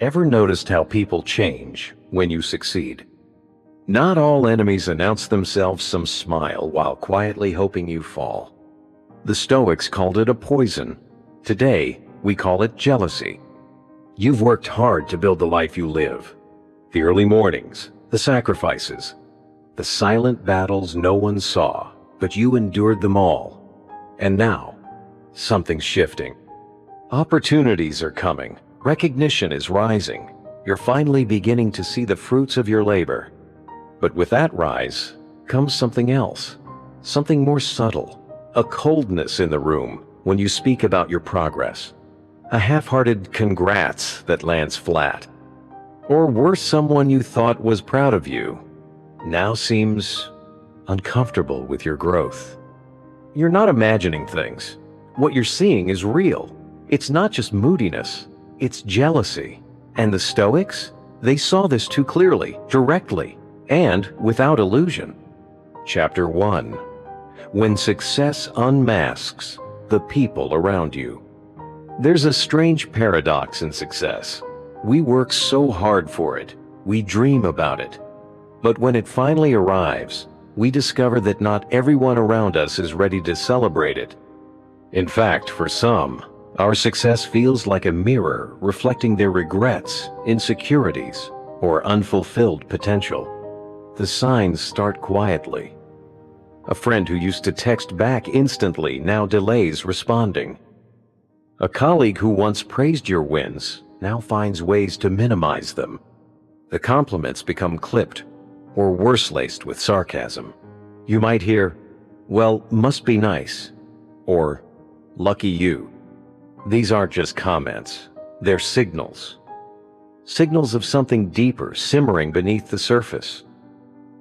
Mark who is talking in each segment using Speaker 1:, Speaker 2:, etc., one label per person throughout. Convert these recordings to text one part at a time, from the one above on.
Speaker 1: Ever noticed how people change when you succeed? Not all enemies announce themselves. Some smile while quietly hoping you fall. The Stoics called it a poison. Today, we call it jealousy. You've worked hard to build the life you live. The early mornings, the sacrifices, the silent battles no one saw, but you endured them all. And now, something's shifting. Opportunities are coming. Recognition is rising. You're finally beginning to see the fruits of your labor. But with that rise comes something else, something more subtle, a coldness in the room when you speak about your progress, a half-hearted congrats that lands flat, or worse, someone you thought was proud of you now seems uncomfortable with your growth. You're not imagining things. What you're seeing is real. It's not just moodiness, it's jealousy. And the Stoics? They saw this too clearly, directly, and without illusion. Chapter 1. When success unmasks the people around you. There's a strange paradox in success. We work so hard for it, we dream about it. But when it finally arrives, we discover that not everyone around us is ready to celebrate it. In fact, for some, our success feels like a mirror reflecting their regrets, insecurities, or unfulfilled potential. The signs start quietly. A friend who used to text back instantly now delays responding. A colleague who once praised your wins now finds ways to minimize them. The compliments become clipped, or worse, laced with sarcasm. You might hear, "Well, must be nice," or "Lucky you." These aren't just comments, they're signals. Signals of something deeper simmering beneath the surface.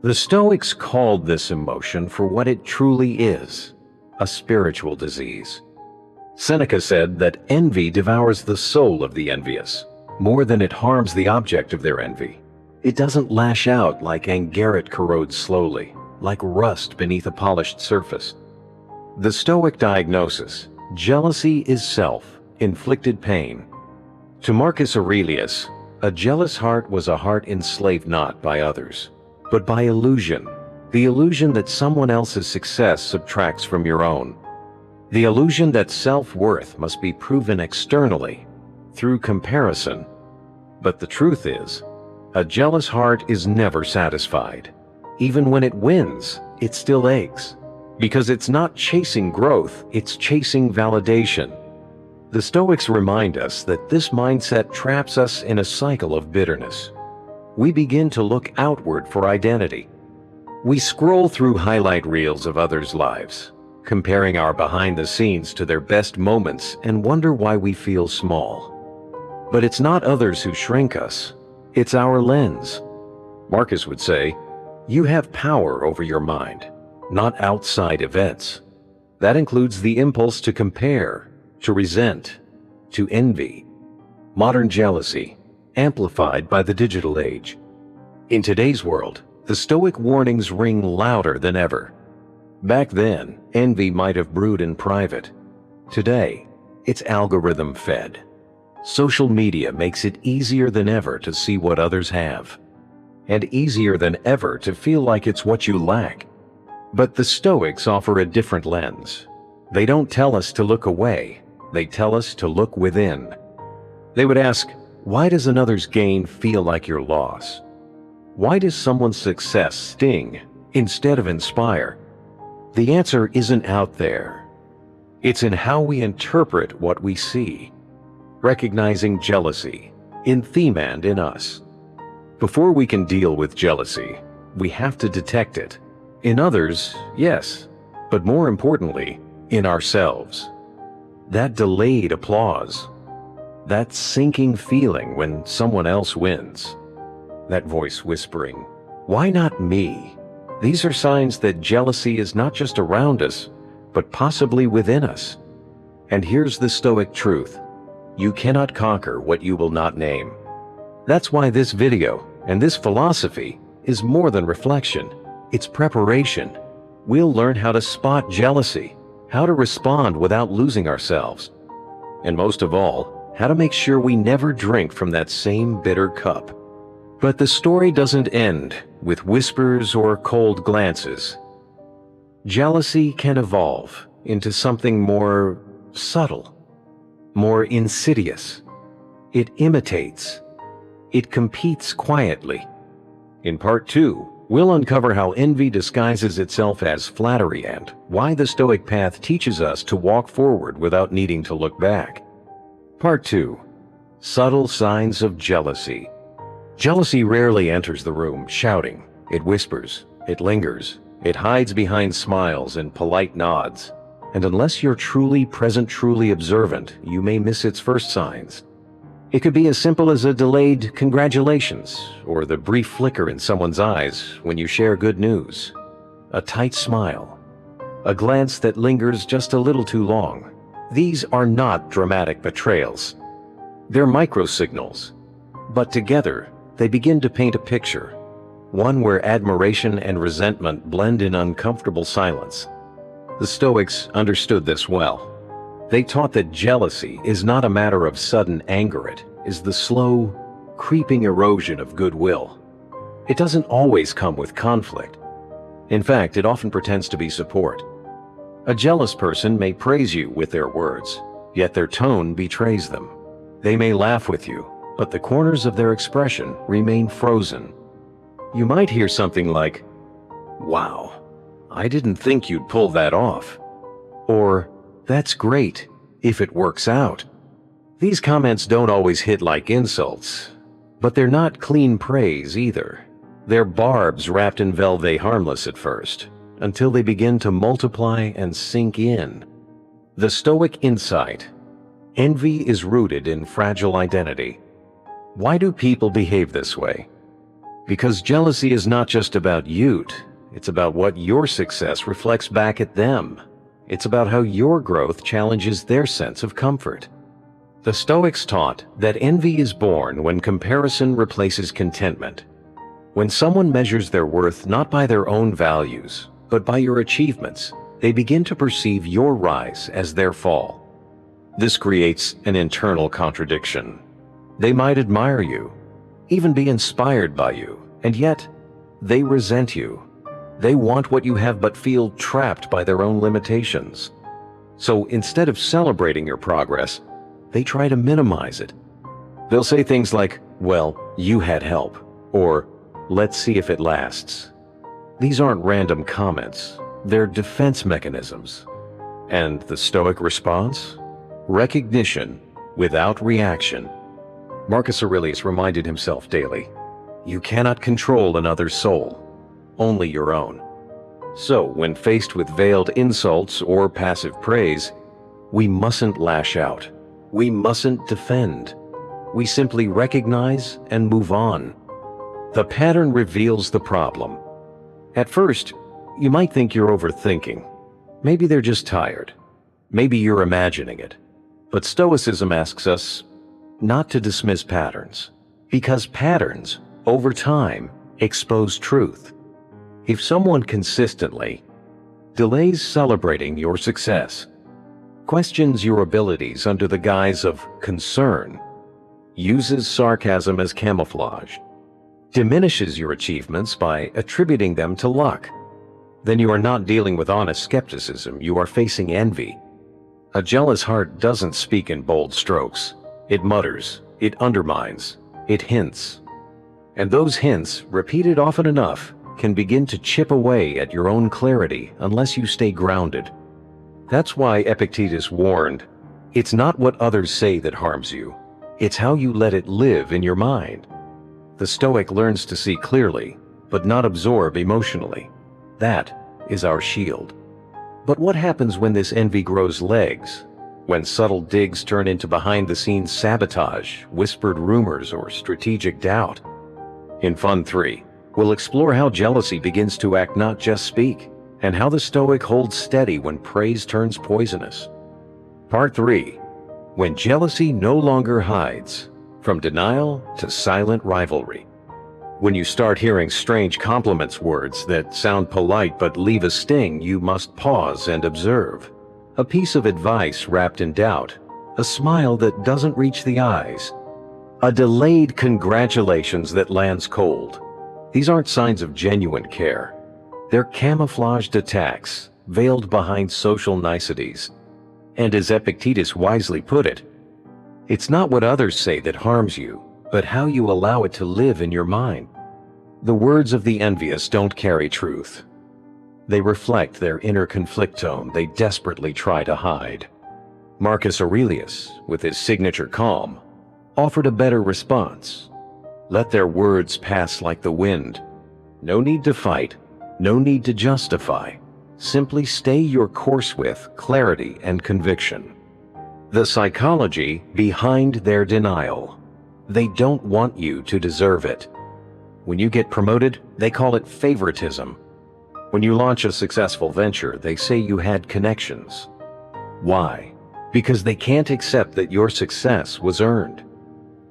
Speaker 1: The Stoics called this emotion for what it truly is, a spiritual disease. Seneca said that envy devours the soul of the envious, more than it harms the object of their envy. It doesn't lash out like angaret corrodes slowly, like rust beneath a polished surface. The Stoic diagnosis: jealousy is self-inflicted pain. To Marcus Aurelius, a jealous heart was a heart enslaved not by others, but by illusion, the illusion that someone else's success subtracts from your own. The illusion that self-worth must be proven externally, through comparison. But the truth is, a jealous heart is never satisfied. Even when it wins, it still aches. Because it's not chasing growth, it's chasing validation. The Stoics remind us that this mindset traps us in a cycle of bitterness. We begin to look outward for identity. We scroll through highlight reels of others' lives, comparing our behind the scenes to their best moments and wonder why we feel small. But it's not others who shrink us, it's our lens. Marcus would say, "You have power over your mind, not outside events." That includes the impulse to compare, to resent, to envy. Modern jealousy, amplified by the digital age. In today's world, the Stoic warnings ring louder than ever. Back then, envy might have brewed in private. Today, it's algorithm-fed. Social media makes it easier than ever to see what others have, and easier than ever to feel like it's what you lack. But the Stoics offer a different lens. They don't tell us to look away, they tell us to look within. They would ask, why does another's gain feel like your loss? Why does someone's success sting instead of inspire? The answer isn't out there. It's in how we interpret what we see. Recognizing jealousy, in them and in us. Before we can deal with jealousy, we have to detect it. In others, yes, but more importantly, in ourselves. That delayed applause, that sinking feeling when someone else wins, that voice whispering, "Why not me?" These are signs that jealousy is not just around us, but possibly within us. And here's the Stoic truth: you cannot conquer what you will not name. That's why this video and this philosophy is more than reflection, it's preparation. We'll learn how to spot jealousy, how to respond without losing ourselves, and most of all, how to make sure we never drink from that same bitter cup. But the story doesn't end with whispers or cold glances. Jealousy can evolve into something more subtle, more insidious. It imitates. It competes quietly. In part 2, we'll uncover how envy disguises itself as flattery and why the Stoic path teaches us to walk forward without needing to look back. Part 2. Subtle signs of jealousy. Jealousy rarely enters the room shouting. It whispers. It lingers. It hides behind smiles and polite nods. And unless you're truly present, truly observant, you may miss its first signs. It could be as simple as a delayed congratulations, or the brief flicker in someone's eyes when you share good news. A tight smile. A glance that lingers just a little too long. These are not dramatic betrayals. They're micro-signals. But together, they begin to paint a picture. One where admiration and resentment blend in uncomfortable silence. The Stoics understood this well. They taught that jealousy is not a matter of sudden anger, it is the slow, creeping erosion of goodwill. It doesn't always come with conflict. In fact, it often pretends to be support. A jealous person may praise you with their words, yet their tone betrays them. They may laugh with you, but the corners of their expression remain frozen. You might hear something like, "Wow, I didn't think you'd pull that off." Or, "That's great, if it works out." These comments don't always hit like insults, but they're not clean praise either. They're barbs wrapped in velvet, harmless at first, until they begin to multiply and sink in. The Stoic insight: envy is rooted in fragile identity. Why do people behave this way? Because jealousy is not just about you, it's about what your success reflects back at them. It's about how your growth challenges their sense of comfort. The Stoics taught that envy is born when comparison replaces contentment. When someone measures their worth not by their own values, but by your achievements, they begin to perceive your rise as their fall. This creates an internal contradiction. They might admire you, even be inspired by you, and yet they resent you. They want what you have but feel trapped by their own limitations. So instead of celebrating your progress, they try to minimize it. They'll say things like, "Well, you had help," or "Let's see if it lasts." These aren't random comments, they're defense mechanisms. And the Stoic response? Recognition without reaction. Marcus Aurelius reminded himself daily, you cannot control another's soul, only your own. So, when faced with veiled insults or passive praise, we mustn't lash out. We mustn't defend. We simply recognize and move on. The pattern reveals the problem. At first, you might think you're overthinking. Maybe they're just tired. Maybe you're imagining it. But Stoicism asks us not to dismiss patterns, because patterns, over time, expose truth. If someone consistently delays celebrating your success, questions your abilities under the guise of concern, uses sarcasm as camouflage, diminishes your achievements by attributing them to luck, then you are not dealing with honest skepticism, you are facing envy. A jealous heart doesn't speak in bold strokes. It mutters, it undermines, it hints. And those hints, repeated often enough, can begin to chip away at your own clarity unless you stay grounded. That's why Epictetus warned, it's not what others say that harms you, it's how you let it live in your mind. The Stoic learns to see clearly, but not absorb emotionally. That is our shield. But what happens when this envy grows legs? When subtle digs turn into behind-the-scenes sabotage, whispered rumors, or strategic doubt? In Fund 3, we'll explore how jealousy begins to act, not just speak, and how the Stoic holds steady when praise turns poisonous. Part 3. When jealousy no longer hides, from denial to silent rivalry. When you start hearing strange compliments, words that sound polite but leave a sting, you must pause and observe. A piece of advice wrapped in doubt, a smile that doesn't reach the eyes, a delayed congratulations that lands cold. These aren't signs of genuine care. They're camouflaged attacks, veiled behind social niceties. And as Epictetus wisely put it, it's not what others say that harms you, but how you allow it to live in your mind. The words of the envious don't carry truth. They reflect their inner conflictome they desperately try to hide. Marcus Aurelius, with his signature calm, offered a better response. Let their words pass like the wind. No need to fight, no need to justify. Simply stay your course with clarity and conviction. The psychology behind their denial. They don't want you to deserve it. When you get promoted, they call it favoritism. When you launch a successful venture, they say you had connections. Why? Because they can't accept that your success was earned.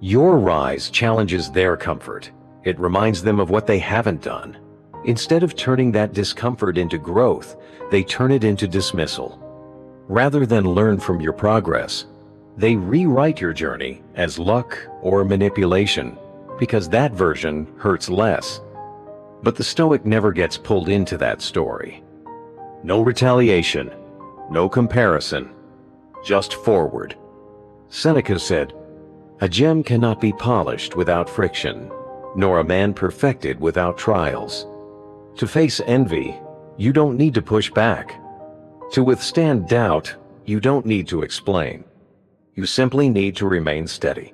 Speaker 1: Your rise challenges their comfort. It reminds them of what they haven't done. Instead of turning that discomfort into growth, they turn it into dismissal. Rather than learn from your progress, they rewrite your journey as luck or manipulation, because that version hurts less. But the Stoic never gets pulled into that story. No retaliation, no comparison, just forward. Seneca said, "A gem cannot be polished without friction, nor a man perfected without trials." To face envy, you don't need to push back. To withstand doubt, you don't need to explain. You simply need to remain steady.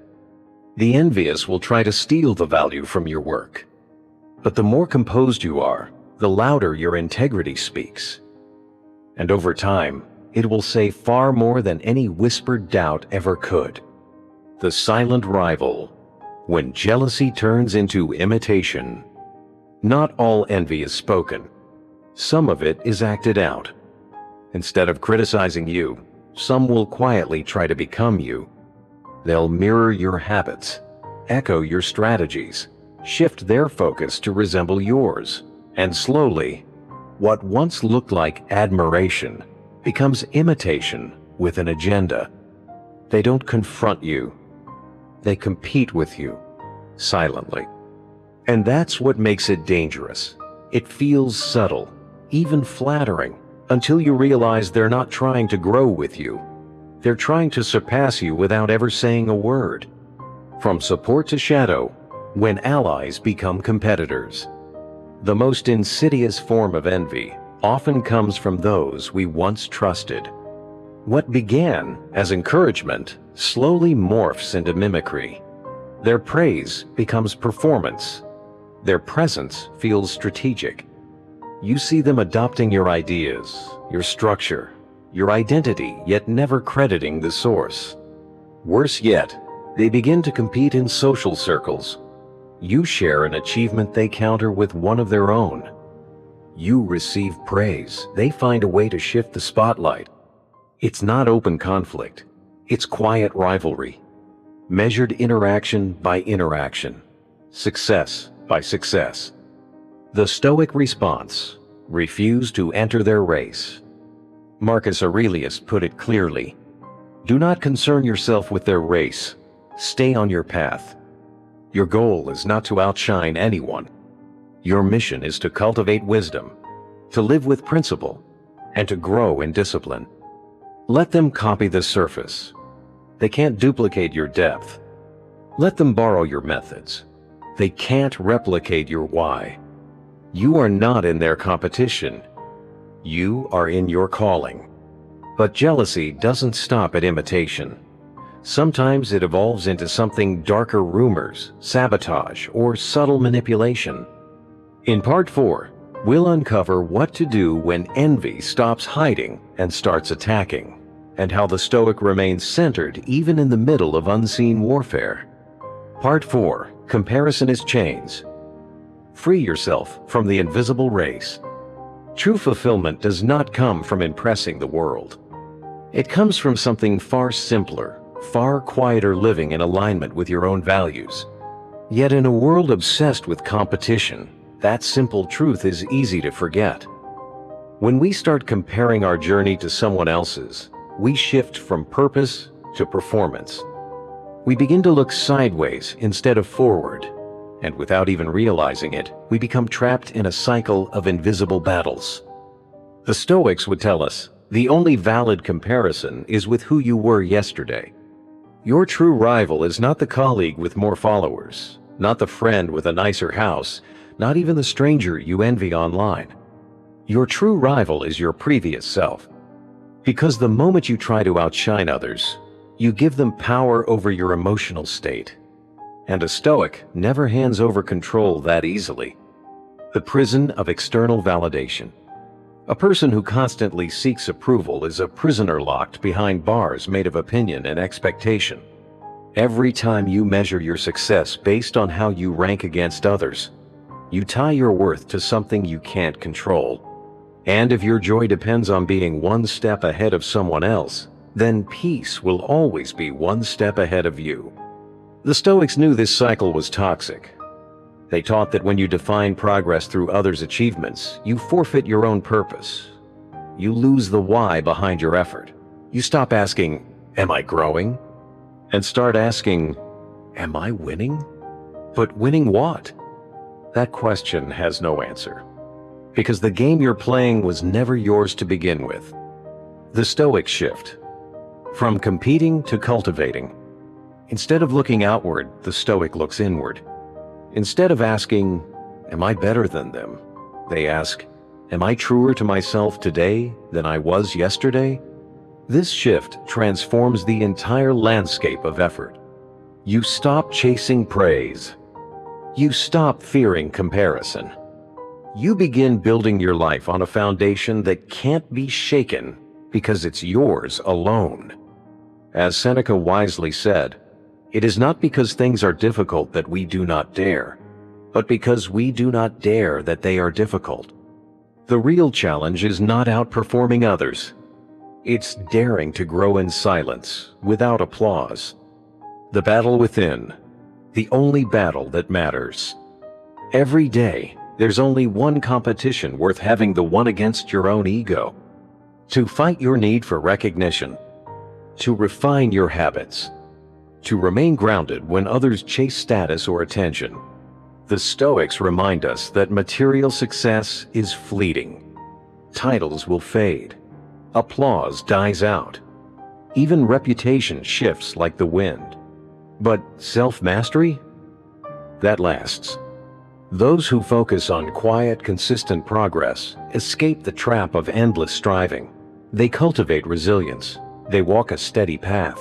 Speaker 1: The envious will try to steal the value from your work. But the more composed you are, the louder your integrity speaks. And over time, it will say far more than any whispered doubt ever could. The silent rival, when jealousy turns into imitation. Not all envy is spoken. Some of it is acted out. Instead of criticizing you, some will quietly try to become you. They'll mirror your habits, echo your strategies, shift their focus to resemble yours, and slowly, what once looked like admiration becomes imitation with an agenda. They don't confront you. They compete with you, silently. And that's what makes it dangerous. It feels subtle, even flattering, until you realize they're not trying to grow with you. They're trying to surpass you without ever saying a word. From support to shadow, when allies become competitors. The most insidious form of envy often comes from those we once trusted. What began as encouragement slowly morphs into mimicry. Their praise becomes performance. Their presence feels strategic. You see them adopting your ideas, your structure, your identity, yet never crediting the source. Worse yet, they begin to compete in social circles. You share an achievement they counter with one of their own. You receive praise, they find a way to shift the spotlight. It's not open conflict, it's quiet rivalry. Measured interaction by interaction. Success by success. The Stoic response: refuse to enter their race. Marcus Aurelius put it clearly. Do not concern yourself with their race. Stay on your path. Your goal is not to outshine anyone. Your mission is to cultivate wisdom, to live with principle, and to grow in discipline. Let them copy the surface. They can't duplicate your depth. Let them borrow your methods. They can't replicate your why. You are not in their competition. You are in your calling. But jealousy doesn't stop at imitation. Sometimes it evolves into something darker: rumors, sabotage, or subtle manipulation. In Part 4, we'll uncover what to do when envy stops hiding and starts attacking, and how the Stoic remains centered even in the middle of unseen warfare. Part 4, Comparison is Chains. Free yourself from the invisible race. True fulfillment does not come from impressing the world. It comes from something far simpler, far quieter: living in alignment with your own values. Yet in a world obsessed with competition, that simple truth is easy to forget. When we start comparing our journey to someone else's, we shift from purpose to performance. We begin to look sideways instead of forward, and without even realizing it, we become trapped in a cycle of invisible battles. The Stoics would tell us, the only valid comparison is with who you were yesterday. Your true rival is not the colleague with more followers, not the friend with a nicer house, not even the stranger you envy online. Your true rival is your previous self. Because the moment you try to outshine others, you give them power over your emotional state. And a Stoic never hands over control that easily. The prison of external validation. A person who constantly seeks approval is a prisoner locked behind bars made of opinion and expectation. Every time you measure your success based on how you rank against others, you tie your worth to something you can't control. And if your joy depends on being one step ahead of someone else, then peace will always be one step ahead of you. The Stoics knew this cycle was toxic. They taught that when you define progress through others' achievements, you forfeit your own purpose. You lose the why behind your effort. You stop asking, "Am I growing?" and start asking, "Am I winning?" But winning what? That question has no answer. Because the game you're playing was never yours to begin with. The Stoic shift. From competing to cultivating. Instead of looking outward, the Stoic looks inward. Instead of asking, "Am I better than them?" they ask, "Am I truer to myself today than I was yesterday?" This shift transforms the entire landscape of effort. You stop chasing praise. You stop fearing comparison. You begin building your life on a foundation that can't be shaken because it's yours alone. As Seneca wisely said, "It is not because things are difficult that we do not dare, but because we do not dare that they are difficult." The real challenge is not outperforming others. It's daring to grow in silence, without applause. The battle within, the only battle that matters. Every day, there's only one competition worth having, the one against your own ego. To fight your need for recognition, to refine your habits, to remain grounded when others chase status or attention. The Stoics remind us that material success is fleeting. Titles will fade. Applause dies out. Even reputation shifts like the wind. But self-mastery? That lasts. Those who focus on quiet, consistent progress escape the trap of endless striving. They cultivate resilience. They walk a steady path.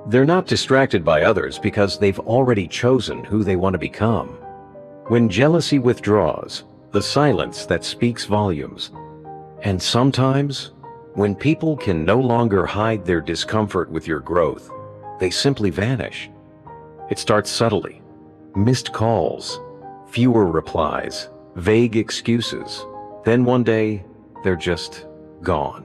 Speaker 1: They're not distracted by others because they've already chosen who they want to become. When jealousy withdraws, the silence that speaks volumes. And sometimes, when people can no longer hide their discomfort with your growth, they simply vanish. It starts subtly. Missed calls, fewer replies, vague excuses. Then one day, they're just gone.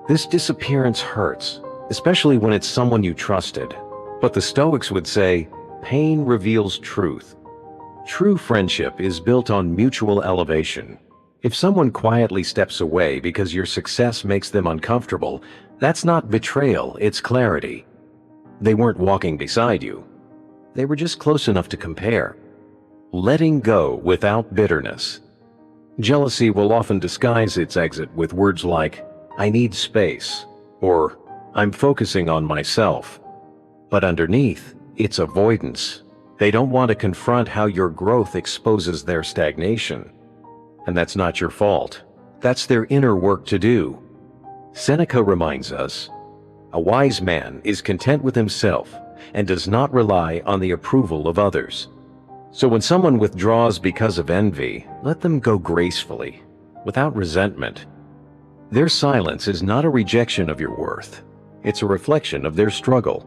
Speaker 1: This disappearance hurts, especially when it's someone you trusted. But the Stoics would say, pain reveals truth. True friendship is built on mutual elevation. If someone quietly steps away because your success makes them uncomfortable, that's not betrayal, it's clarity. They weren't walking beside you. They were just close enough to compare. Letting go without bitterness. Jealousy will often disguise its exit with words like, "I need space," or "I'm focusing on myself." But underneath, it's avoidance. They don't want to confront how your growth exposes their stagnation. And that's not your fault. That's their inner work to do. Seneca reminds us, a wise man is content with himself and does not rely on the approval of others. So when someone withdraws because of envy, let them go gracefully, without resentment. Their silence is not a rejection of your worth. It's a reflection of their struggle.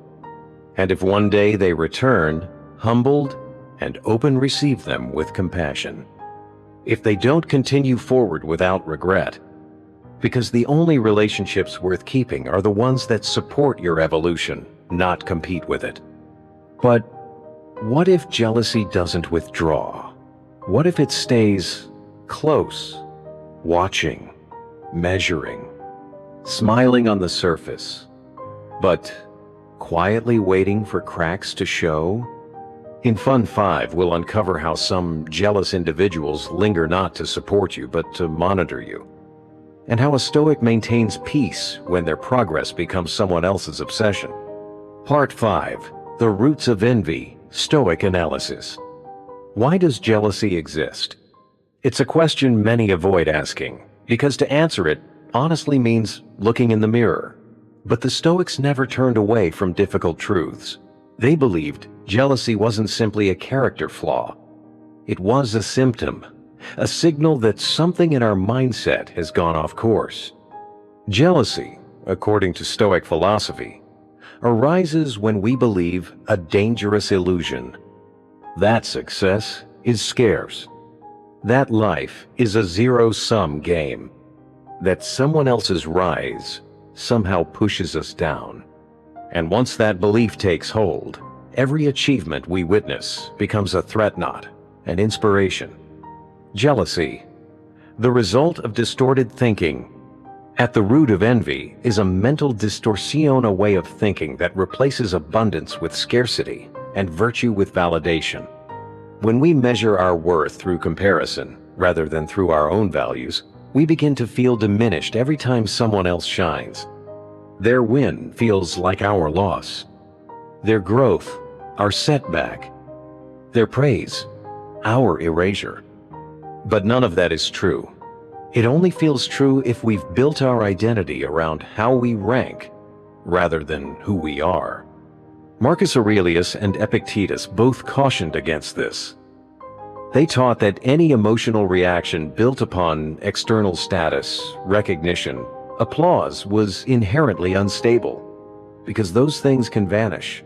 Speaker 1: And if one day they return, humbled and open, receive them with compassion. If they don't, continue forward without regret. Because the only relationships worth keeping are the ones that support your evolution, not compete with it. But what if jealousy doesn't withdraw? What if it stays close, watching, measuring, smiling on the surface, but quietly waiting for cracks to show? In Fun 5, we'll uncover how some jealous individuals linger not to support you, but to monitor you, and how a Stoic maintains peace when their progress becomes someone else's obsession. Part 5. The Roots of Envy, Stoic Analysis. Why does jealousy exist? It's a question many avoid asking, because to answer it honestly means looking in the mirror. But the Stoics never turned away from difficult truths. They believed jealousy wasn't simply a character flaw. It was a symptom, a signal that something in our mindset has gone off course. Jealousy, according to Stoic philosophy, arises when we believe a dangerous illusion: that success is scarce, that life is a zero-sum game, that someone else's rise somehow pushes us down. And once that belief takes hold, every achievement we witness becomes a threat knot, an inspiration. Jealousy, the result of distorted thinking. At the root of envy is a mental distortion, a way of thinking that replaces abundance with scarcity and virtue with validation. When we measure our worth through comparison, rather than through our own values, we begin to feel diminished every time someone else shines. Their win feels like our loss. Their growth, our setback. Their praise, our erasure. But none of that is true. It only feels true if we've built our identity around how we rank, rather than who we are. Marcus Aurelius and Epictetus both cautioned against this. They taught that any emotional reaction built upon external status, recognition, applause was inherently unstable, because those things can vanish.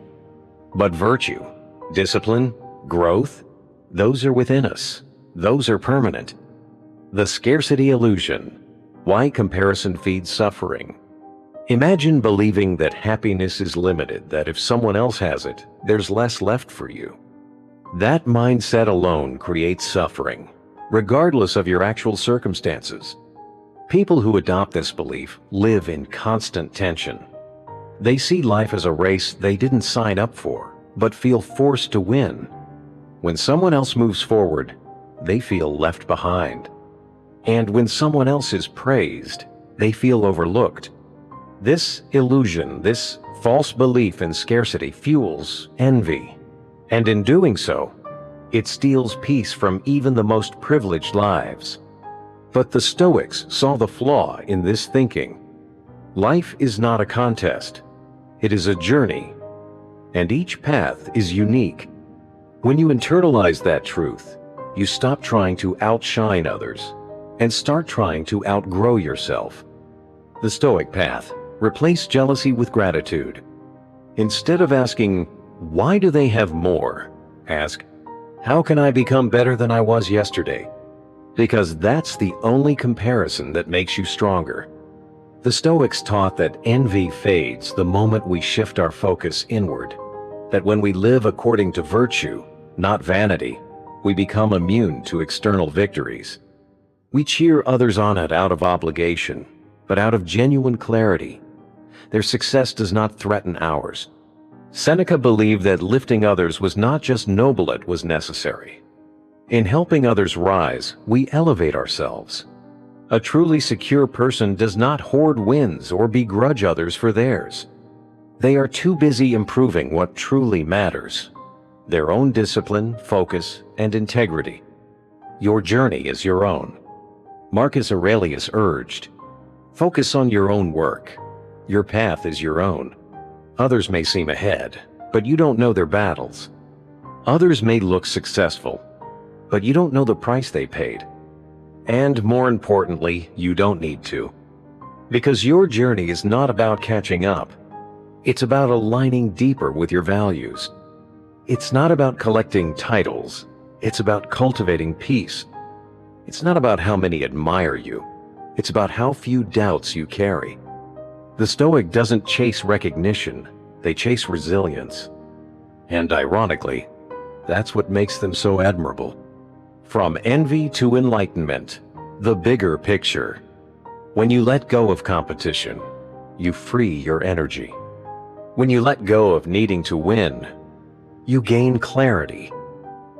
Speaker 1: But virtue, discipline, growth, those are within us. Those are permanent. The scarcity illusion. Why comparison feeds suffering. Imagine believing that happiness is limited, that if someone else has it, there's less left for you. That mindset alone creates suffering, regardless of your actual circumstances. People who adopt this belief live in constant tension. They see life as a race they didn't sign up for, but feel forced to win. When someone else moves forward, they feel left behind. And when someone else is praised, they feel overlooked. This illusion, this false belief in scarcity fuels envy. And in doing so, it steals peace from even the most privileged lives. But the Stoics saw the flaw in this thinking. Life is not a contest. It is a journey. And each path is unique. When you internalize that truth, you stop trying to outshine others and start trying to outgrow yourself. The Stoic path: replace jealousy with gratitude. Instead of asking, why do they have more? Ask, how can I become better than I was yesterday? Because that's the only comparison that makes you stronger. The Stoics taught that envy fades the moment we shift our focus inward. That when we live according to virtue, not vanity, we become immune to external victories. We cheer others on out of obligation, but out of genuine clarity. Their success does not threaten ours. Seneca believed that lifting others was not just noble, it was necessary. In helping others rise, we elevate ourselves. A truly secure person does not hoard wins or begrudge others for theirs. They are too busy improving what truly matters: their own discipline, focus, and integrity. Your journey is your own. Marcus Aurelius urged, focus on your own work. Your path is your own. Others may seem ahead, but you don't know their battles. Others may look successful, but you don't know the price they paid. And more importantly, you don't need to. Because your journey is not about catching up. It's about aligning deeper with your values. It's not about collecting titles. It's about cultivating peace. It's not about how many admire you. It's about how few doubts you carry. The Stoic doesn't chase recognition, they chase resilience. And ironically, that's what makes them so admirable. From envy to enlightenment, the bigger picture. When you let go of competition, you free your energy. When you let go of needing to win, you gain clarity.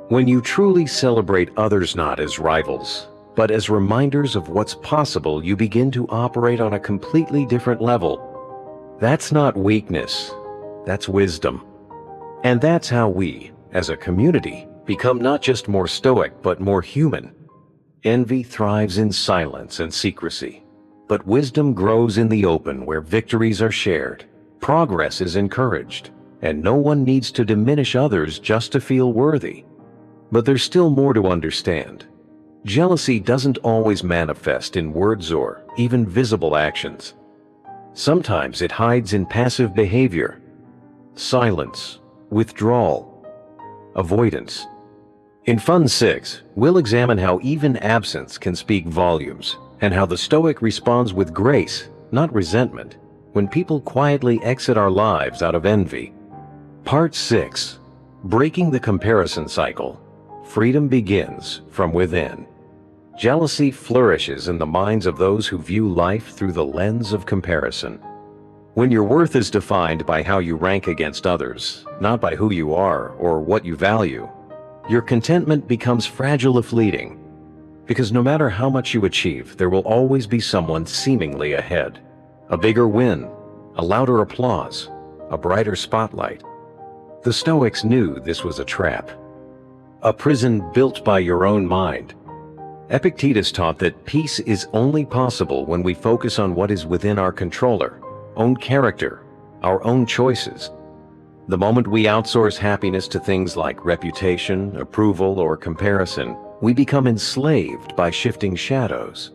Speaker 1: When you truly celebrate others not as rivals, but as reminders of what's possible, you begin to operate on a completely different level. That's not weakness, that's wisdom. And that's how we, as a community, become not just more stoic but more human. Envy thrives in silence and secrecy, but wisdom grows in the open where victories are shared, progress is encouraged, and no one needs to diminish others just to feel worthy. But there's still more to understand. Jealousy doesn't always manifest in words or even visible actions. Sometimes it hides in passive behavior, silence, withdrawal, avoidance. In Fun 6, we'll examine how even absence can speak volumes, and how the Stoic responds with grace, not resentment, when people quietly exit our lives out of envy. Part 6. Breaking the comparison cycle. Freedom begins from within. Jealousy flourishes in the minds of those who view life through the lens of comparison. When your worth is defined by how you rank against others, not by who you are or what you value, your contentment becomes fragile if fleeting. Because no matter how much you achieve, there will always be someone seemingly ahead. A bigger win, a louder applause, a brighter spotlight. The Stoics knew this was a trap. A prison built by your own mind. Epictetus taught that peace is only possible when we focus on what is within our control, our own character, our own choices. The moment we outsource happiness to things like reputation, approval, or comparison, we become enslaved by shifting shadows.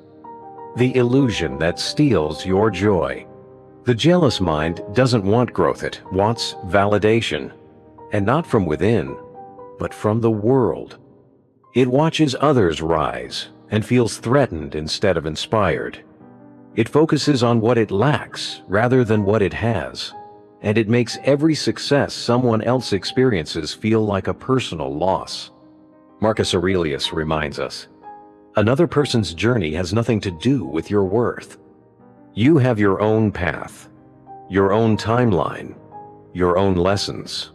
Speaker 1: The illusion that steals your joy. The jealous mind doesn't want growth, it wants validation. And not from within, but from the world. It watches others rise and feels threatened instead of inspired. It focuses on what it lacks rather than what it has. And it makes every success someone else experiences feel like a personal loss. Marcus Aurelius reminds us, another person's journey has nothing to do with your worth. You have your own path, your own timeline, your own lessons.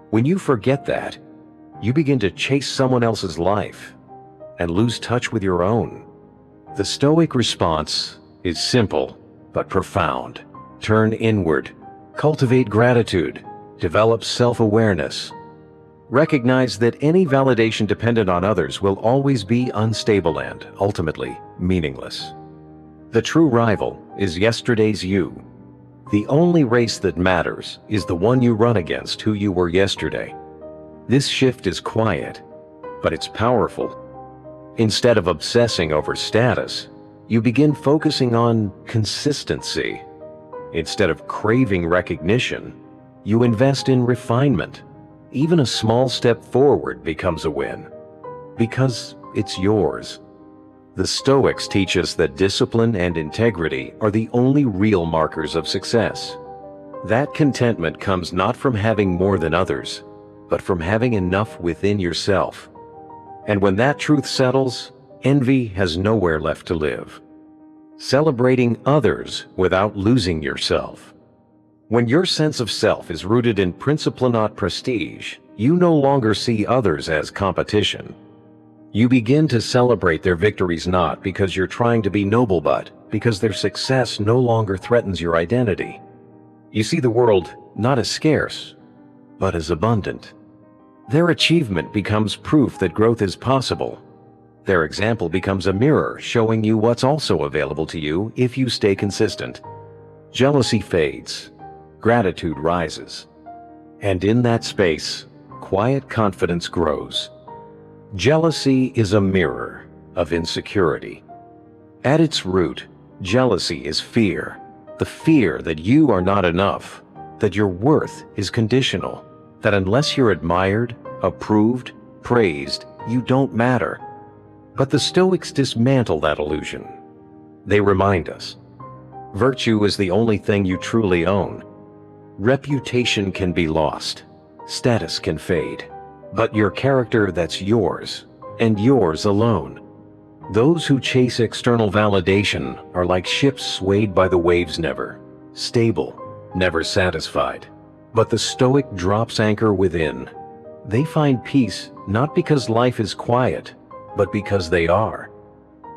Speaker 1: When you forget that, you begin to chase someone else's life and lose touch with your own. The Stoic response is simple but profound. Turn inward, cultivate gratitude, develop self-awareness. Recognize that any validation dependent on others will always be unstable and, ultimately, meaningless. The true rival is yesterday's you. The only race that matters is the one you run against who you were yesterday. This shift is quiet, but it's powerful. Instead of obsessing over status, you begin focusing on consistency. Instead of craving recognition, you invest in refinement. Even a small step forward becomes a win, because it's yours. The Stoics teach us that discipline and integrity are the only real markers of success. That contentment comes not from having more than others, but from having enough within yourself. And when that truth settles, envy has nowhere left to live. Celebrating others without losing yourself. When your sense of self is rooted in principle, not prestige, you no longer see others as competition. You begin to celebrate their victories not because you're trying to be noble, but because their success no longer threatens your identity. You see the world not as scarce, but as abundant. Their achievement becomes proof that growth is possible. Their example becomes a mirror showing you what's also available to you if you stay consistent. Jealousy fades, gratitude rises, and in that space, quiet confidence grows. Jealousy is a mirror of insecurity. At its root, jealousy is fear. The fear that you are not enough, that your worth is conditional, that unless you're admired, approved, praised, you don't matter. But the Stoics dismantle that illusion. They remind us, virtue is the only thing you truly own. Reputation can be lost, status can fade, but your character, that's yours, and yours alone. Those who chase external validation are like ships swayed by the waves, never stable, never satisfied. But the Stoic drops anchor within. They find peace not because life is quiet, but because they are.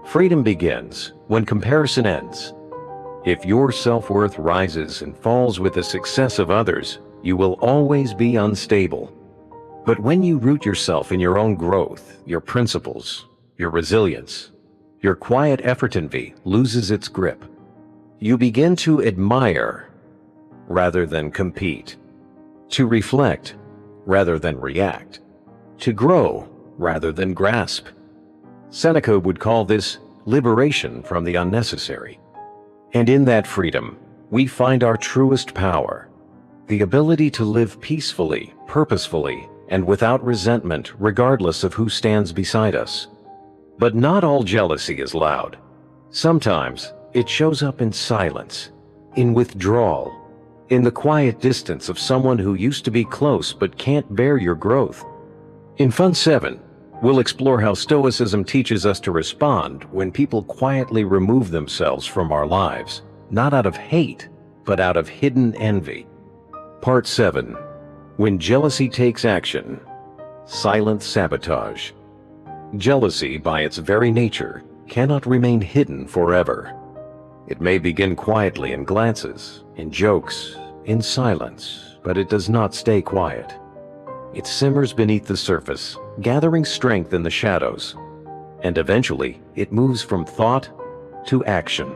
Speaker 1: Freedom begins when comparison ends. If your self-worth rises and falls with the success of others, you will always be unstable. But when you root yourself in your own growth, your principles, your resilience, your quiet effort envy loses its grip. You begin to admire rather than compete, to reflect rather than react, to grow rather than grasp. Seneca would call this liberation from the unnecessary. And in that freedom, we find our truest power, the ability to live peacefully, purposefully, and without resentment regardless of who stands beside us. But not all jealousy is loud. Sometimes it shows up in silence, in withdrawal, in the quiet distance of someone who used to be close but can't bear your growth. In Fun 7, we'll explore how Stoicism teaches us to respond when people quietly remove themselves from our lives, not out of hate, but out of hidden envy. Part 7. When jealousy takes action. Silent sabotage. Jealousy, by its very nature, cannot remain hidden forever. It may begin quietly in glances, in jokes, in silence, but it does not stay quiet. It simmers beneath the surface, gathering strength in the shadows, and eventually it moves from thought to action.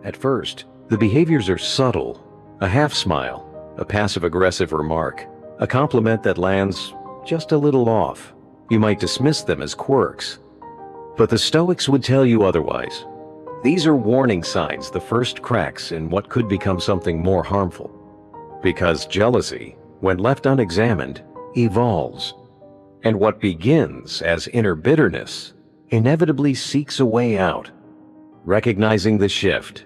Speaker 1: At first, the behaviors are subtle, a half smile, a passive-aggressive remark, a compliment that lands just a little off. You might dismiss them as quirks. But the Stoics would tell you otherwise. These are warning signs, the first cracks in what could become something more harmful. Because jealousy, when left unexamined, evolves. And what begins as inner bitterness inevitably seeks a way out, recognizing the shift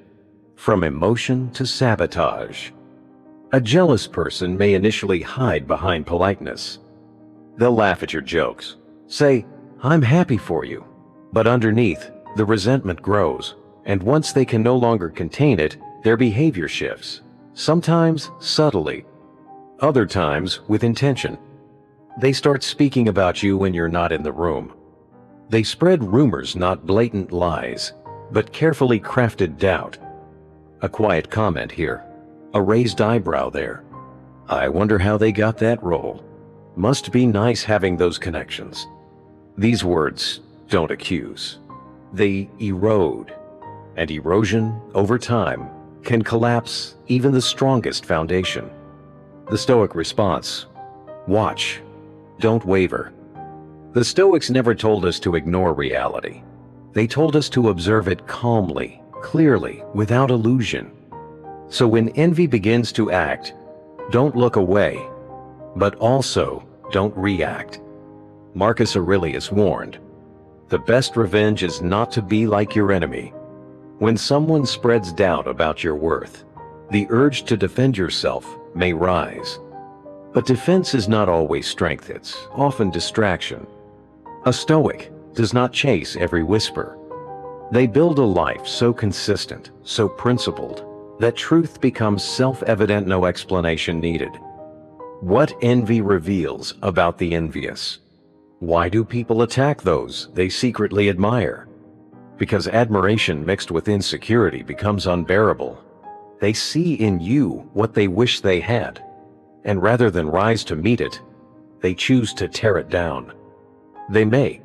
Speaker 1: from emotion to sabotage. A jealous person may initially hide behind politeness. They'll laugh at your jokes, say, "I'm happy for you." But underneath, the resentment grows, and once they can no longer contain it, their behavior shifts, sometimes subtly, other times with intention. They start speaking about you when you're not in the room. They spread rumors, not blatant lies, but carefully crafted doubt. A quiet comment here, a raised eyebrow there. I wonder how they got that role. Must be nice having those connections. These words don't accuse. They erode. And erosion, over time, can collapse even the strongest foundation. The Stoic response: watch, don't waver. The Stoics never told us to ignore reality. They told us to observe it calmly, clearly, without illusion. So when envy begins to act, don't look away, but also don't react. Marcus Aurelius warned, the best revenge is not to be like your enemy. When someone spreads doubt about your worth, the urge to defend yourself may rise. But defense is not always strength, it's often distraction. A Stoic does not chase every whisper. They build a life so consistent, so principled, that truth becomes self-evident, no explanation needed. What envy reveals about the envious? Why do people attack those they secretly admire? Because admiration mixed with insecurity becomes unbearable. They see in you what they wish they had, and rather than rise to meet it, they choose to tear it down. They may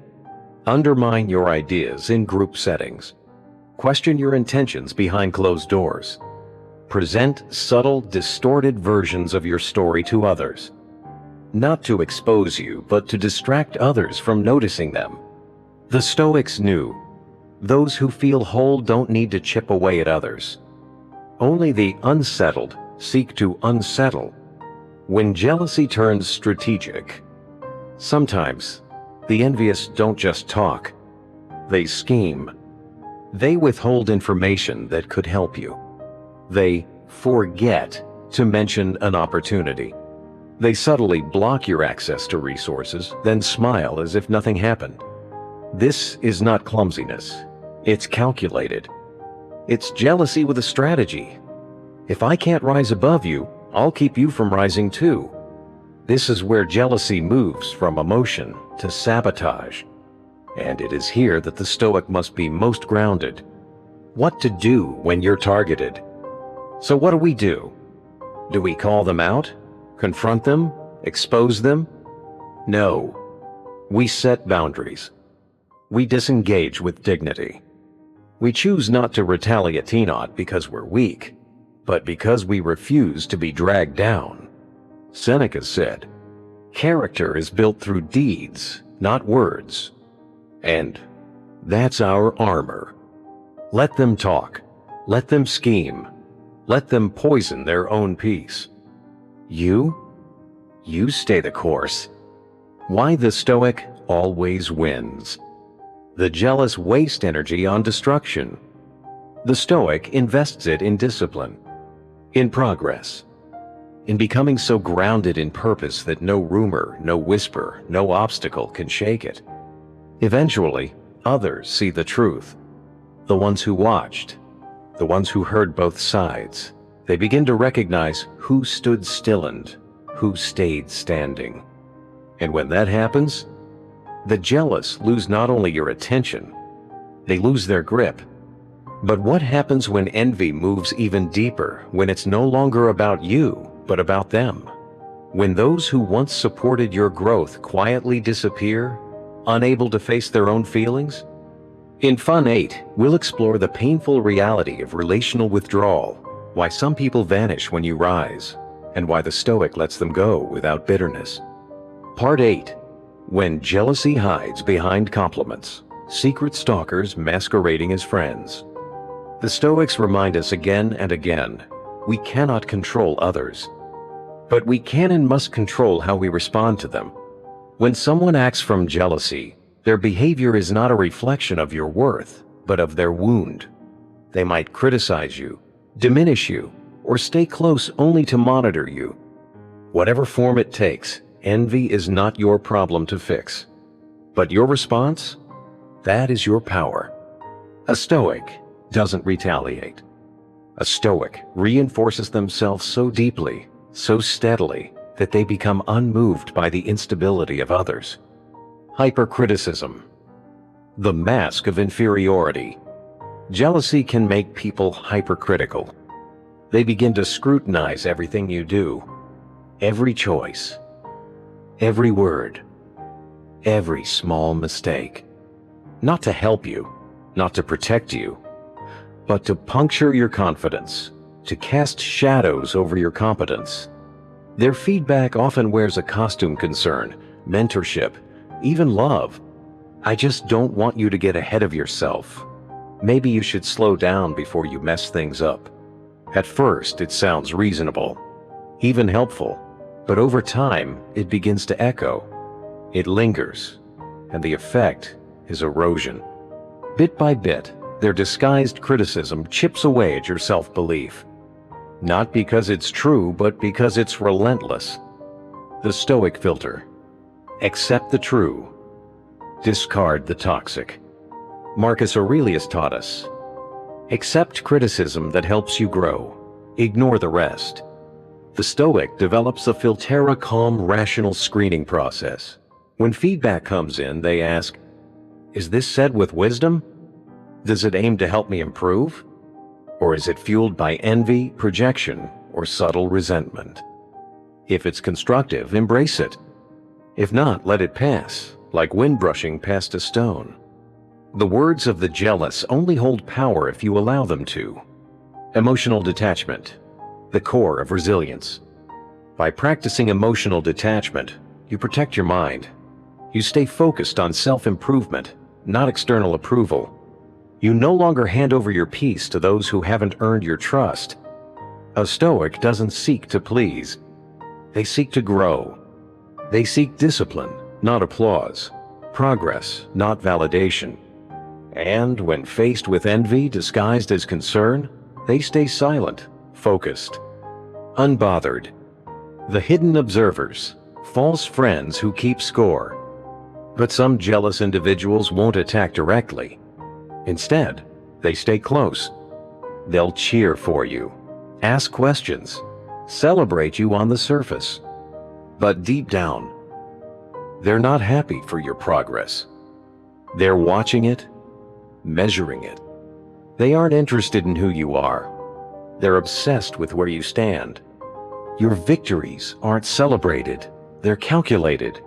Speaker 1: undermine your ideas in group settings, question your intentions behind closed doors, present subtle, distorted versions of your story to others, not to expose you, but to distract others from noticing them. The Stoics knew those who feel whole don't need to chip away at others. Only the unsettled seek to unsettle. When jealousy turns strategic, sometimes the envious don't just talk, they scheme. They withhold information that could help you. They forget to mention an opportunity. They subtly block your access to resources, then smile as if nothing happened. This is not clumsiness. It's calculated. It's jealousy with a strategy. If I can't rise above you, I'll keep you from rising too. This is where jealousy moves from emotion to sabotage. And it is here that the Stoic must be most grounded. What to do when you're targeted? So what do? Do we call them out? Confront them? Expose them? No. We set boundaries. We disengage with dignity. We choose not to retaliate not because we're weak, but because we refuse to be dragged down. Seneca said, "Character is built through deeds, not words." And that's our armor. Let them talk. Let them scheme. Let them poison their own peace. You stay the course. Why the Stoic always wins. The jealous waste energy on destruction. The Stoic invests it in discipline, in progress, in becoming so grounded in purpose that no rumor, no whisper, no obstacle can shake it. Eventually, others see the truth. The ones who watched, the ones who heard both sides, they begin to recognize who stood still and who stayed standing. And when that happens, the jealous lose not only your attention, they lose their grip. But what happens when envy moves even deeper, when it's no longer about you, but about them? When those who once supported your growth quietly disappear, unable to face their own feelings? In Fun 8, we'll explore the painful reality of relational withdrawal, why some people vanish when you rise, and why the Stoic lets them go without bitterness. Part 8. When jealousy hides behind compliments, secret stalkers masquerading as friends. The Stoics remind us again and again, we cannot control others, but we can and must control how we respond to them. When someone acts from jealousy, their behavior is not a reflection of your worth, but of their wound. They might criticize you, diminish you, or stay close only to monitor you. Whatever form it takes, envy is not your problem to fix. But your response? That is your power. A Stoic doesn't retaliate. A Stoic reinforces themselves so deeply, so steadily, that they become unmoved by the instability of others. Hypercriticism. The mask of inferiority. Jealousy can make people hypercritical. They begin to scrutinize everything you do, every choice, every word, every small mistake. Not to help you, not to protect you, but to puncture your confidence, to cast shadows over your competence. Their feedback often wears a costume: concern, mentorship, even love. I just don't want you to get ahead of yourself. Maybe you should slow down before you mess things up. At first, it sounds reasonable, even helpful, but over time, it begins to echo. It lingers, and the effect is erosion. Bit by bit, their disguised criticism chips away at your self-belief. Not because it's true, but because it's relentless. The Stoic filter. Accept the true. Discard the toxic. Marcus Aurelius taught us, accept criticism that helps you grow. Ignore the rest. The Stoic develops a filtera calm, rational screening process. When feedback comes in, they ask, is this said with wisdom? Does it aim to help me improve? Or is it fueled by envy, projection, or subtle resentment? If it's constructive, embrace it. If not, let it pass, like wind brushing past a stone. The words of the jealous only hold power if you allow them to. Emotional detachment, the core of resilience. By practicing emotional detachment, you protect your mind. You stay focused on self-improvement, not external approval. You no longer hand over your peace to those who haven't earned your trust. A Stoic doesn't seek to please. They seek to grow. They seek discipline, not applause. Progress, not validation. And when faced with envy disguised as concern, they stay silent, focused, unbothered. The hidden observers, false friends who keep score. But some jealous individuals won't attack directly. Instead, they stay close. They'll cheer for you, ask questions, celebrate you on the surface. But deep down, they're not happy for your progress. They're watching it, measuring it. They aren't interested in who you are. They're obsessed with where you stand. Your victories aren't celebrated, they're calculated.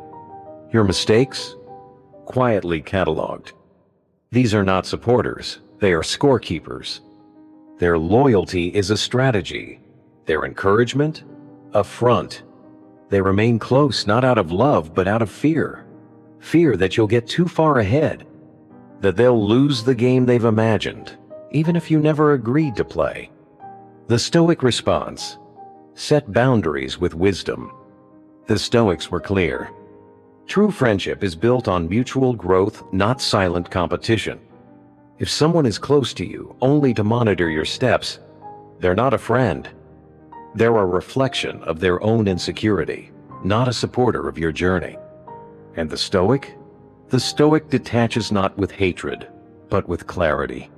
Speaker 1: Your mistakes, quietly cataloged. These are not supporters, they are scorekeepers. Their loyalty is a strategy. Their encouragement, a front. They remain close not out of love but out of fear. Fear that you'll get too far ahead, that they'll lose the game they've imagined, even if you never agreed to play. The Stoic response: set boundaries with wisdom. The Stoics were clear. True friendship is built on mutual growth, not silent competition. If someone is close to you only to monitor your steps, they're not a friend. They're a reflection of their own insecurity, not a supporter of your journey. And the Stoic? The Stoic detaches not with hatred, but with clarity.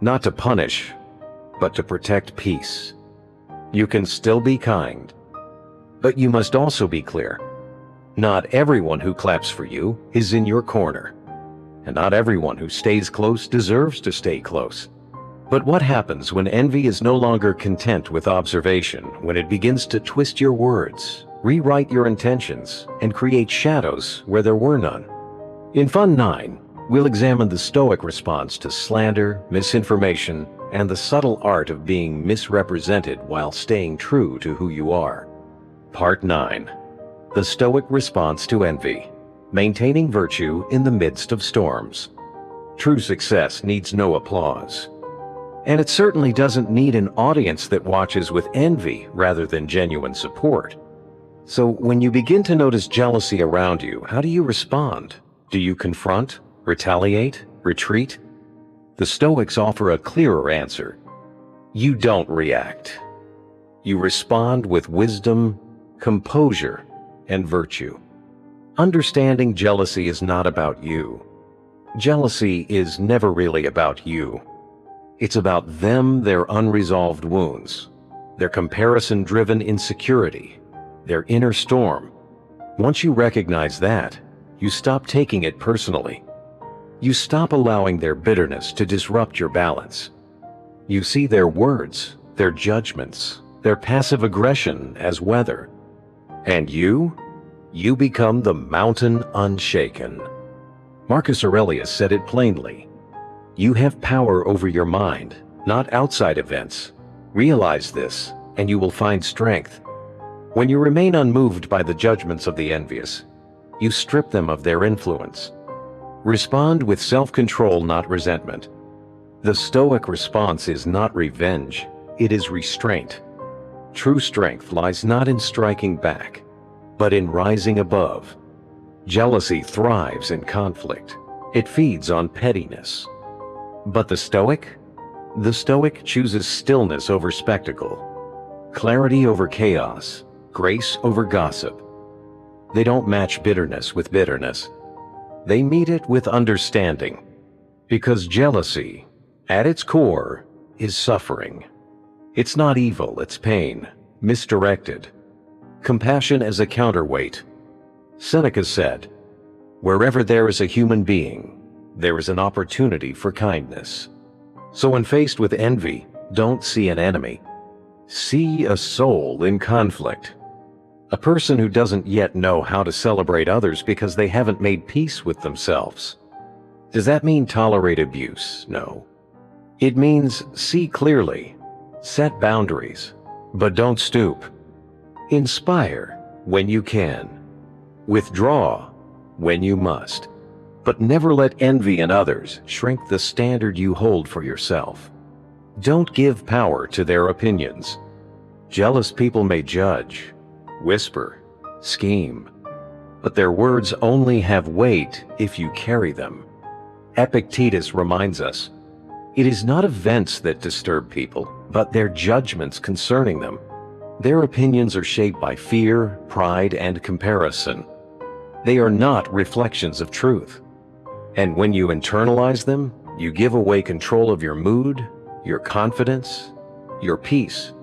Speaker 1: Not to punish, but to protect peace. You can still be kind, but you must also be clear. Not everyone who claps for you is in your corner, and not everyone who stays close deserves to stay close. But what happens when envy is no longer content with observation, when it begins to twist your words, rewrite your intentions, and create shadows where there were none? In Fund 9, we'll examine the Stoic response to slander, misinformation, and the subtle art of being misrepresented while staying true to who you are. Part 9. The Stoic response to envy. Maintaining virtue in the midst of storms. True success needs no applause. And it certainly doesn't need an audience that watches with envy rather than genuine support. So when you begin to notice jealousy around you, how do you respond? Do you confront, retaliate, retreat? The Stoics offer a clearer answer. You don't react. You respond with wisdom, composure, and virtue. Understanding jealousy is not about you. Jealousy is never really about you. It's about them, their unresolved wounds, their comparison-driven insecurity, their inner storm. Once you recognize that, you stop taking it personally. You stop allowing their bitterness to disrupt your balance. You see their words, their judgments, their passive aggression as weather. And you become the mountain unshaken. Marcus Aurelius said it plainly. You have power over your mind, not outside events. Realize this, and you will find strength. When you remain unmoved by the judgments of the envious, you strip them of their influence. Respond with self-control, not resentment. The Stoic response is not revenge, it is restraint. True strength lies not in striking back, but in rising above. Jealousy thrives in conflict. It feeds on pettiness. But the Stoic? The Stoic chooses stillness over spectacle, clarity over chaos, grace over gossip. They don't match bitterness with bitterness. They meet it with understanding. Because jealousy, at its core, is suffering. It's not evil, it's pain, misdirected. Compassion as a counterweight. Seneca said, "Wherever there is a human being, there is an opportunity for kindness." So when faced with envy, don't see an enemy. See a soul in conflict. A person who doesn't yet know how to celebrate others because they haven't made peace with themselves. Does that mean tolerate abuse? No. It means see clearly, set boundaries, but don't stoop. Inspire when you can. Withdraw when you must. But never let envy in others shrink the standard you hold for yourself. Don't give power to their opinions. Jealous people may judge, whisper, scheme, but their words only have weight if you carry them. Epictetus reminds us, it is not events that disturb people, but their judgments concerning them. Their opinions are shaped by fear, pride, and comparison. They are not reflections of truth. And when you internalize them, you give away control of your mood, your confidence, your peace.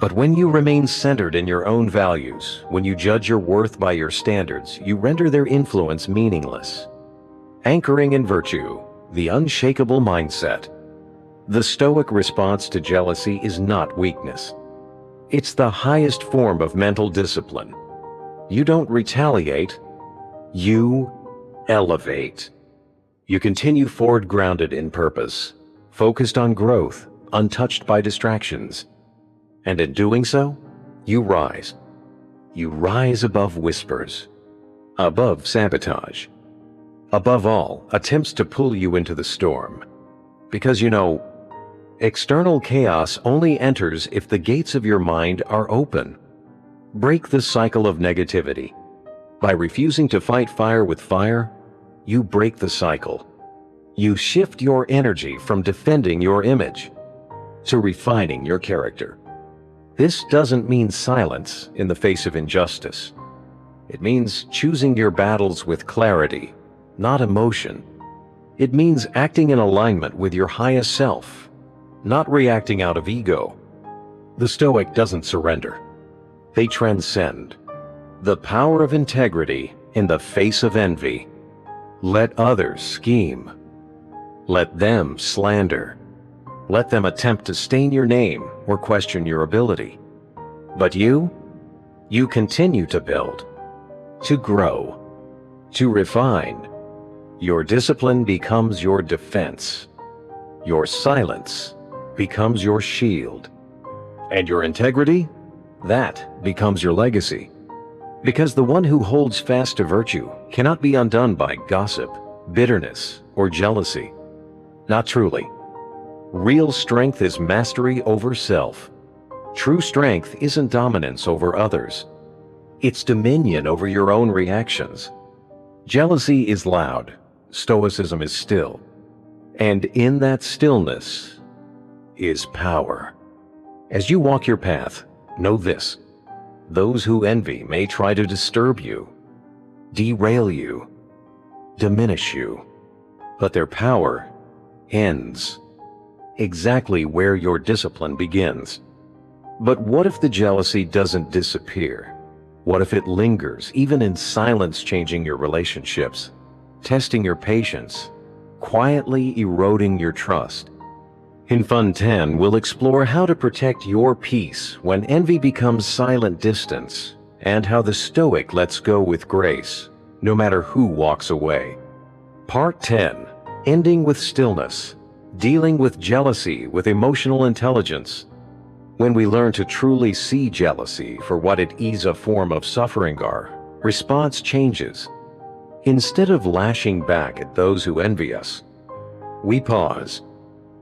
Speaker 1: But when you remain centered in your own values, when you judge your worth by your standards, you render their influence meaningless. Anchoring in virtue, the unshakable mindset. The Stoic response to jealousy is not weakness. It's the highest form of mental discipline. You don't retaliate, you elevate. You continue forward grounded in purpose, focused on growth, untouched by distractions. And in doing so, you rise. You rise above whispers, above sabotage, above all attempts to pull you into the storm. Because external chaos only enters if the gates of your mind are open. Break the cycle of negativity. By refusing to fight fire with fire, you break the cycle. You shift your energy from defending your image to refining your character. This doesn't mean silence in the face of injustice. It means choosing your battles with clarity, not emotion. It means acting in alignment with your highest self, not reacting out of ego. The Stoic doesn't surrender. They transcend. The power of integrity in the face of envy. Let others scheme. Let them slander. Let them attempt to stain your name or question your ability. But you continue to build, to grow, to refine. Your discipline becomes your defense. Your silence becomes your shield. And your integrity, that becomes your legacy. Because the one who holds fast to virtue cannot be undone by gossip, bitterness, or jealousy. Not truly. Real strength is mastery over self. True strength isn't dominance over others. It's dominion over your own reactions. Jealousy is loud. Stoicism is still. And in that stillness is power. As you walk your path, know this. Those who envy may try to disturb you, derail you, diminish you, but their power ends exactly where your discipline begins. But what if the jealousy doesn't disappear? What if it lingers, even in silence, changing your relationships, testing your patience, quietly eroding your trust? In Fund 10, we'll explore how to protect your peace when envy becomes silent distance, and how the Stoic lets go with grace, no matter who walks away. Part 10, Ending with Stillness, Dealing with Jealousy with Emotional Intelligence. When we learn to truly see jealousy for what it is, a form of suffering, our response changes. Instead of lashing back at those who envy us, we pause.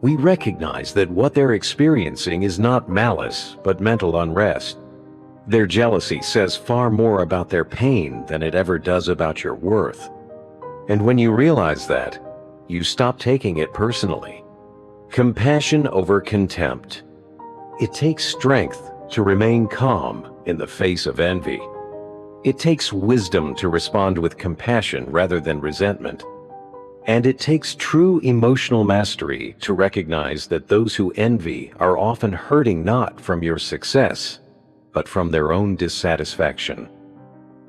Speaker 1: We recognize that what they're experiencing is not malice, but mental unrest. Their jealousy says far more about their pain than it ever does about your worth. And when you realize that, you stop taking it personally. Compassion over contempt. It takes strength to remain calm in the face of envy. It takes wisdom to respond with compassion rather than resentment. And it takes true emotional mastery to recognize that those who envy are often hurting not from your success, but from their own dissatisfaction.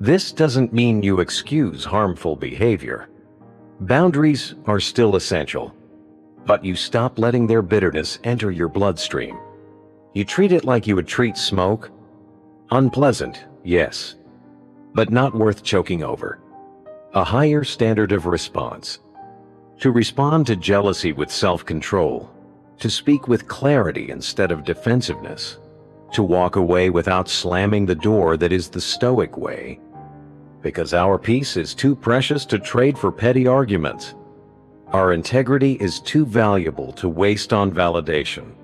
Speaker 1: This doesn't mean you excuse harmful behavior. Boundaries are still essential, but you stop letting their bitterness enter your bloodstream. You treat it like you would treat smoke. Unpleasant, yes, but not worth choking over. A higher standard of response. To respond to jealousy with self-control, to speak with clarity instead of defensiveness, to walk away without slamming the door that is the Stoic way. Because our peace is too precious to trade for petty arguments. Our integrity is too valuable to waste on validation.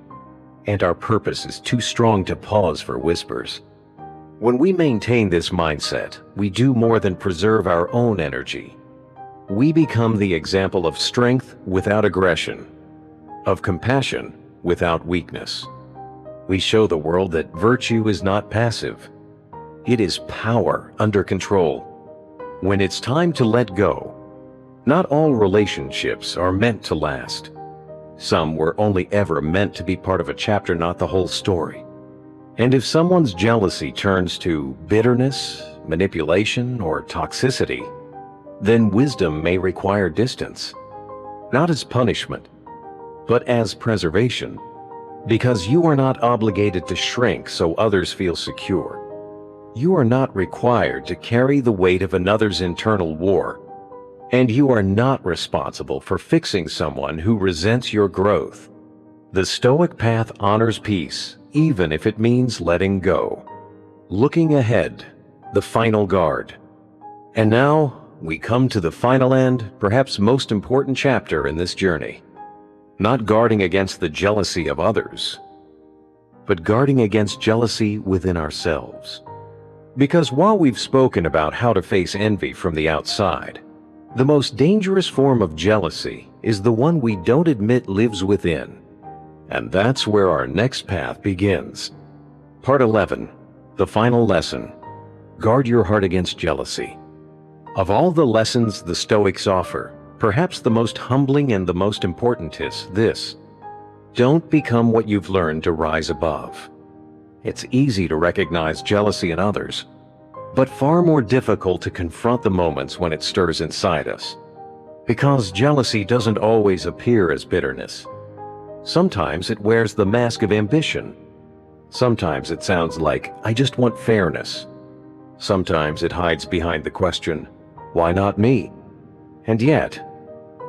Speaker 1: And our purpose is too strong to pause for whispers. When we maintain this mindset, we do more than preserve our own energy. We become the example of strength without aggression, of compassion without weakness. We show the world that virtue is not passive. It is power under control. When it's time to let go, not all relationships are meant to last. Some were only ever meant to be part of a chapter, not the whole story. And if someone's jealousy turns to bitterness, manipulation, or toxicity, then wisdom may require distance, not as punishment, but as preservation, because you are not obligated to shrink so others feel secure. You are not required to carry the weight of another's internal war, and you are not responsible for fixing someone who resents your growth. The Stoic path honors peace, even if it means letting go. Looking ahead, the final guard. And now, we come to the final and, perhaps most important chapter in this journey. Not guarding against the jealousy of others, but guarding against jealousy within ourselves. Because while we've spoken about how to face envy from the outside, the most dangerous form of jealousy is the one we don't admit lives within. And that's where our next path begins. Part 11, the final lesson. Guard your heart against jealousy. Of all the lessons the Stoics offer, perhaps the most humbling and the most important is this: don't become what you've learned to rise above. It's easy to recognize jealousy in others, but far more difficult to confront the moments when it stirs inside us. Because jealousy doesn't always appear as bitterness. Sometimes it wears the mask of ambition. Sometimes it sounds like, "I just want fairness." Sometimes it hides behind the question, "Why not me?" And yet,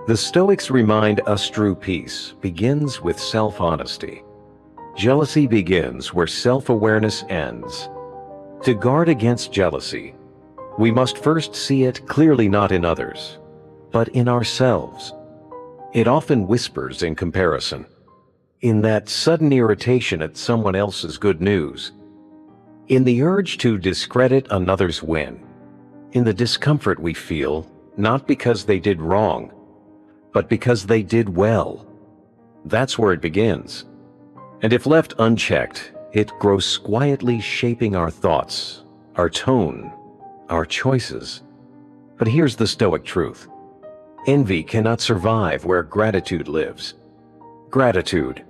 Speaker 1: the Stoics remind us true peace begins with self-honesty. Jealousy begins where self-awareness ends. To guard against jealousy, we must first see it clearly not in others, but in ourselves. It often whispers in comparison, in that sudden irritation at someone else's good news, in the urge to discredit another's win, in the discomfort we feel not because they did wrong, but because they did well. That's where it begins. And if left unchecked, it grows quietly, shaping our thoughts, our tone, our choices. But here's the Stoic truth. Envy cannot survive where gratitude lives. Gratitude,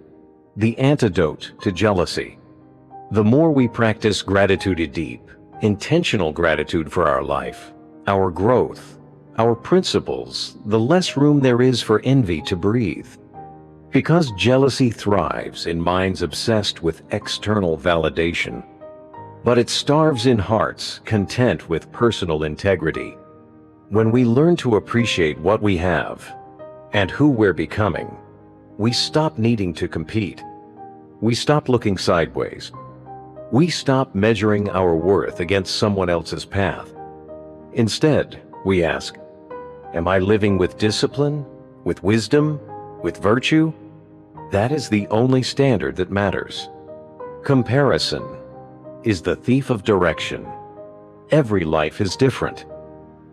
Speaker 1: the antidote to jealousy. The more we practice gratitude deep, intentional gratitude for our life, our growth, our principles, the less room there is for envy to breathe. Because jealousy thrives in minds obsessed with external validation, but it starves in hearts content with personal integrity. When we learn to appreciate what we have and who we're becoming, we stop needing to compete. We stop looking sideways. We stop measuring our worth against someone else's path. Instead, we ask, am I living with discipline, with wisdom, with virtue? That is the only standard that matters. Comparison is the thief of direction. Every life is different.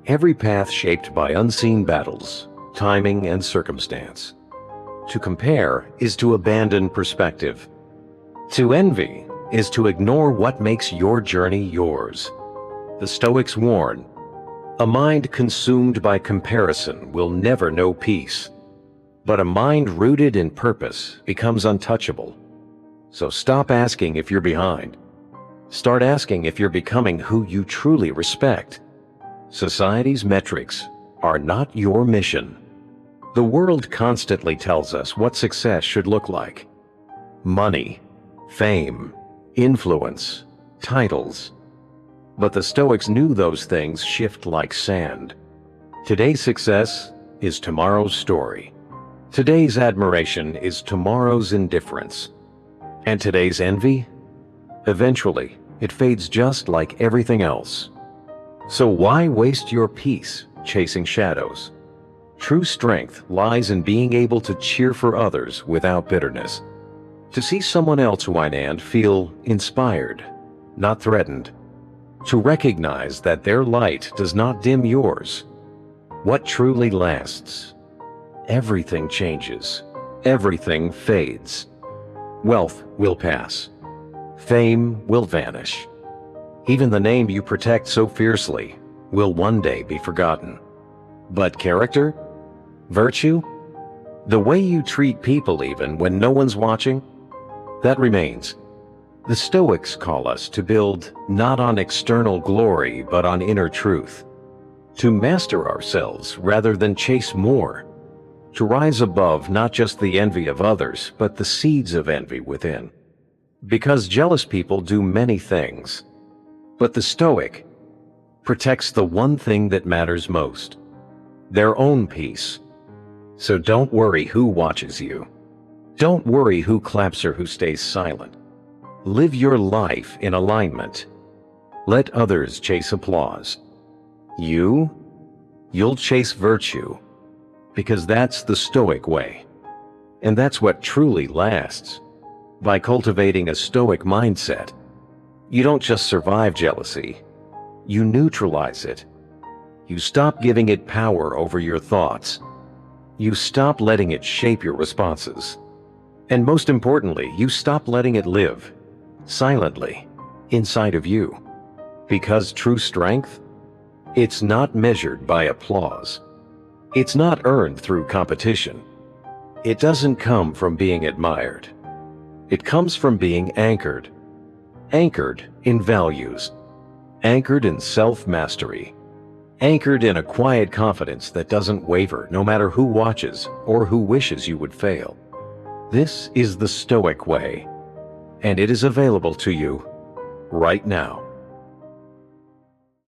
Speaker 1: Every path shaped by unseen battles, timing, and circumstance. To compare is to abandon perspective. To envy is to ignore what makes your journey yours. The Stoics warn, a mind consumed by comparison will never know peace. But a mind rooted in purpose becomes untouchable. So stop asking if you're behind. Start asking if you're becoming who you truly respect. Society's metrics are not your mission. The world constantly tells us what success should look like. Money, fame, influence, titles. But the Stoics knew those things shift like sand. Today's success is tomorrow's story. Today's admiration is tomorrow's indifference. And today's envy? Eventually, it fades just like everything else. So why waste your peace chasing shadows? True strength lies in being able to cheer for others without bitterness. To see someone else whine and feel inspired, not threatened. To recognize that their light does not dim yours. What truly lasts? Everything changes. Everything fades. Wealth will pass. Fame will vanish. Even the name you protect so fiercely will one day be forgotten. But character? Virtue? The way you treat people even when no one's watching? That remains. The Stoics call us to build not on external glory but on inner truth, to master ourselves rather than chase more, to rise above not just the envy of others but the seeds of envy within. Because jealous people do many things, but the Stoic protects the one thing that matters most, their own peace. So don't worry who watches you. Don't worry who claps or who stays silent. Live your life in alignment. Let others chase applause. You'll chase virtue, because that's the Stoic way. And that's what truly lasts. By cultivating a Stoic mindset, you don't just survive jealousy, you neutralize it. You stop giving it power over your thoughts. You stop letting it shape your responses. And most importantly, you stop letting it live silently inside of you. Because true strength, it's not measured by applause. It's not earned through competition. It doesn't come from being admired. It comes from being anchored. Anchored in values. Anchored in self-mastery. Anchored in a quiet confidence that doesn't waver no matter who watches or who wishes you would fail. This is the Stoic way, and it is available to you right now.